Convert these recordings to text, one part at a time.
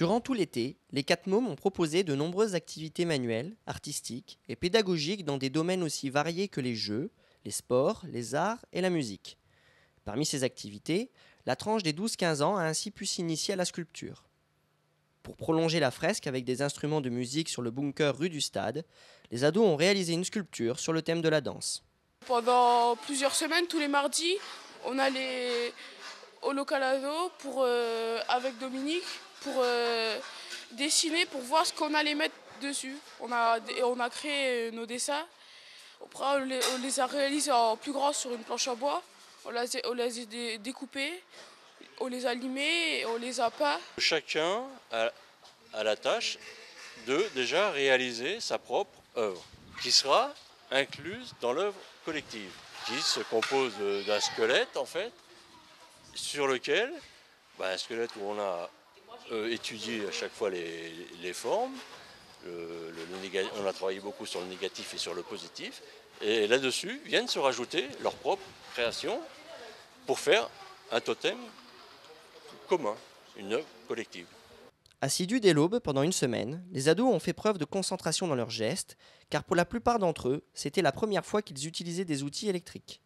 Durant tout l'été, les 4 mômes ont proposé de nombreuses activités manuelles, artistiques et pédagogiques dans des domaines aussi variés que les jeux, les sports, les arts et la musique. Parmi ces activités, la tranche des 12-15 ans a ainsi pu s'initier à la sculpture. Pour prolonger la fresque avec des instruments de musique sur le bunker rue du Stade, les ados ont réalisé une sculpture sur le thème de la danse. Pendant plusieurs semaines, tous les mardis, on allait au Localado avec Dominique pour dessiner, pour voir ce qu'on allait mettre dessus. On a créé nos dessins. Après, on les a réalisés en plus grand sur une planche à bois. On les a découpés, on les a limés et on les a peints. Chacun a la tâche de déjà réaliser sa propre œuvre, qui sera incluse dans l'œuvre collective, qui se compose d'un squelette en fait, sur lequel, un squelette où on a étudié à chaque fois les formes, on a travaillé beaucoup sur le négatif et sur le positif, et là-dessus viennent se rajouter leurs propres créations pour faire un totem commun, une œuvre collective. Assidus dès l'aube pendant une semaine, les ados ont fait preuve de concentration dans leurs gestes, car pour la plupart d'entre eux, c'était la première fois qu'ils utilisaient des outils électriques.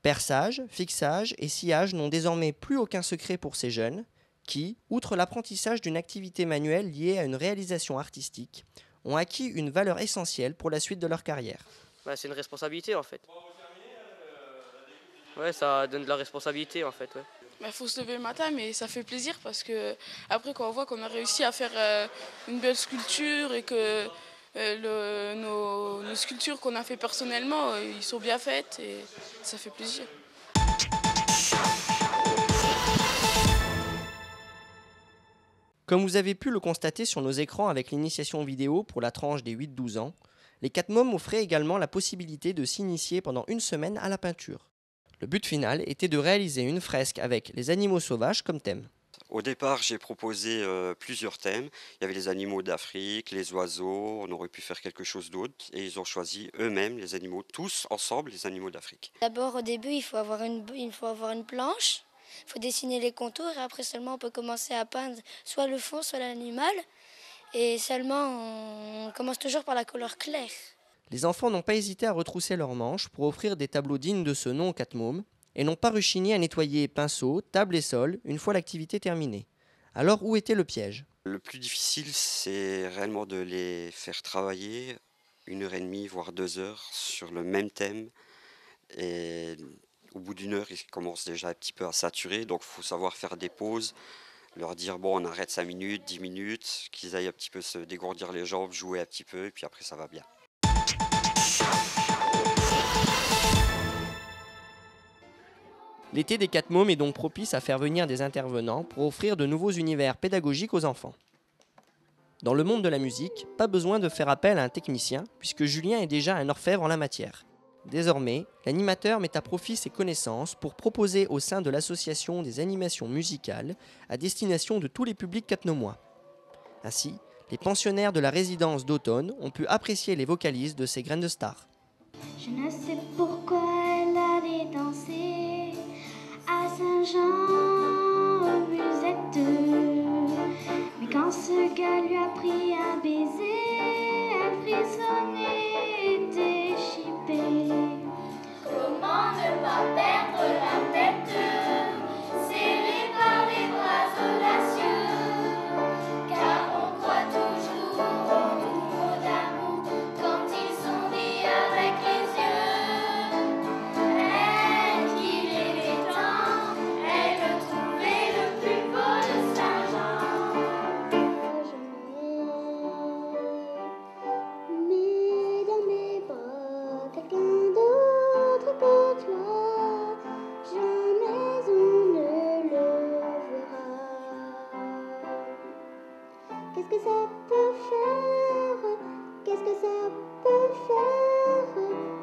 Perçage, fixage et sciage n'ont désormais plus aucun secret pour ces jeunes, qui, outre l'apprentissage d'une activité manuelle liée à une réalisation artistique, ont acquis une valeur essentielle pour la suite de leur carrière. C'est une responsabilité en fait. Ouais, ça donne de la responsabilité en fait. Ouais. Faut se lever le matin, mais ça fait plaisir parce que après quand on voit qu'on a réussi à faire une belle sculpture et que nos sculptures qu'on a fait personnellement, ils sont bien faites et ça fait plaisir. Comme vous avez pu le constater sur nos écrans avec l'initiation vidéo pour la tranche des 8-12 ans, les 4 mômes offraient également la possibilité de s'initier pendant une semaine à la peinture. Le but final était de réaliser une fresque avec les animaux sauvages comme thème. Au départ, j'ai proposé plusieurs thèmes. Il y avait les animaux d'Afrique, les oiseaux, on aurait pu faire quelque chose d'autre. Et ils ont choisi eux-mêmes les animaux, tous ensemble, les animaux d'Afrique. D'abord, au début, il faut avoir une planche, il faut dessiner les contours et après seulement on peut commencer à peindre soit le fond, soit l'animal. Et seulement, on commence toujours par la couleur claire. Les enfants n'ont pas hésité à retrousser leurs manches pour offrir des tableaux dignes de ce nom aux 4 mômes et n'ont pas rechigné à nettoyer pinceau, table et sol une fois l'activité terminée. Alors où était le piège ? Le plus difficile, c'est réellement de les faire travailler 1h30, voire 2 heures sur le même thème. Et au bout d'1 heure, ils commencent déjà un petit peu à saturer, donc il faut savoir faire des pauses, leur dire bon, on arrête 5 minutes, 10 minutes, qu'ils aillent un petit peu se dégourdir les jambes, jouer un petit peu, et puis après ça va bien. L'été des 4 mômes est donc propice à faire venir des intervenants pour offrir de nouveaux univers pédagogiques aux enfants. Dans le monde de la musique, pas besoin de faire appel à un technicien, puisque Julien est déjà un orfèvre en la matière. Désormais, l'animateur met à profit ses connaissances pour proposer au sein de l'association des animations musicales à destination de tous les publics catnomois. Ainsi, les pensionnaires de la résidence d'automne ont pu apprécier les vocalises de ces graines de stars. Je ne sais pourquoi elle allait danser à Saint-Jean-Musette. Mais quand ce gars lui a pris un baiser, elle frissonnait et déchippée. Comment ne pas perdre la tête, serrée par les bras audacieux, car on croit toujours aux doux mots d'amour quand ils sont dits avec les yeux. Elle qui les temps, elle trouvait le plus beau de Saint-Jean. Je mets dans mes bras quelqu'un d'autre que toi, jamais on ne le verra. Qu'est-ce que ça peut faire? Qu'est-ce que ça peut faire?